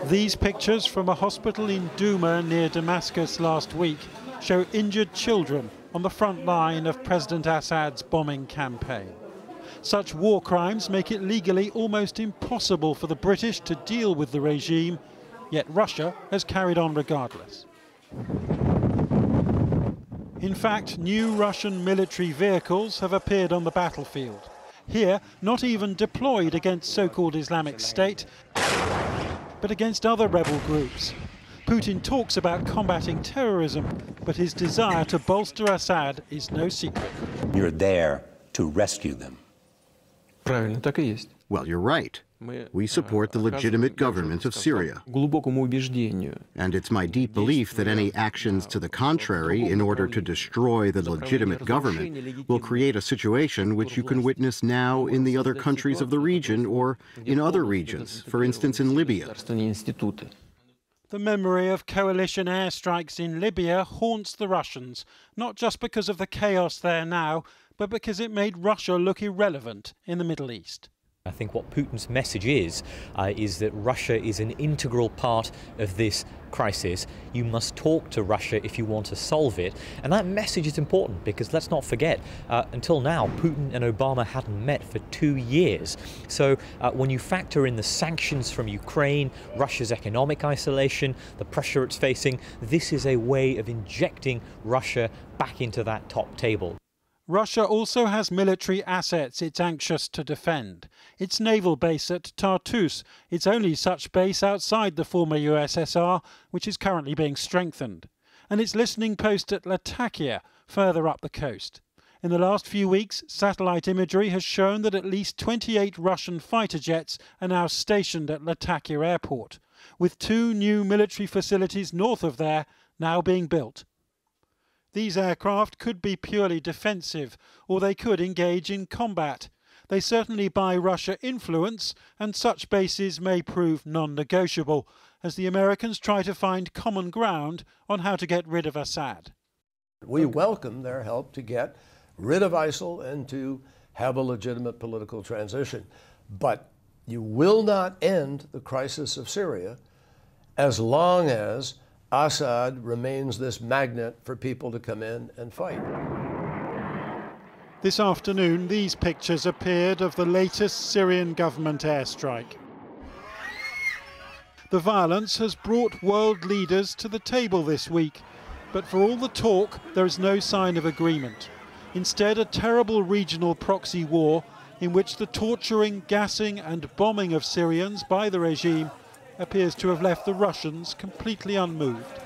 These pictures from a hospital in Douma near Damascus last week show injured children on the front line of President Assad's bombing campaign. Such war crimes make it legally almost impossible for the British to deal with the regime, yet Russia has carried on regardless. In fact, new Russian military vehicles have appeared on the battlefield. Here, not even deployed against so-called Islamic State, but against other rebel groups. Putin talks about combating terrorism, but his desire to bolster Assad is no secret. You're there to rescue them. Правильно, так и есть. Well, you're right. We support the legitimate government of Syria. And it's my deep belief that any actions to the contrary in order to destroy the legitimate government will create a situation which you can witness now in the other countries of the region or in other regions, for instance in Libya. The memory of coalition airstrikes in Libya haunts the Russians, not just because of the chaos there now, but because it made Russia look irrelevant in the Middle East. I think what Putin's message is that Russia is an integral part of this crisis. You must talk to Russia if you want to solve it. And that message is important because let's not forget, until now, Putin and Obama hadn't met for 2 years. So when you factor in the sanctions from Ukraine, Russia's economic isolation, the pressure it's facing, this is a way of injecting Russia back into that top table. Russia also has military assets it's anxious to defend. Its naval base at Tartus, its only such base outside the former USSR, which is currently being strengthened, and its listening post at Latakia, further up the coast. In the last few weeks, satellite imagery has shown that at least 28 Russian fighter jets are now stationed at Latakia airport, with 2 new military facilities north of there now being built. These aircraft could be purely defensive, or they could engage in combat. They certainly buy Russia influence, and such bases may prove non-negotiable, as the Americans try to find common ground on how to get rid of Assad. We welcome their help to get rid of ISIL and to have a legitimate political transition. But you will not end the crisis of Syria as long as Assad remains this magnet for people to come in and fight. This afternoon, these pictures appeared of the latest Syrian government airstrike. The violence has brought world leaders to the table this week, but for all the talk, there is no sign of agreement. Instead, a terrible regional proxy war in which the torturing, gassing and bombing of Syrians by the regime appears to have left the Russians completely unmoved.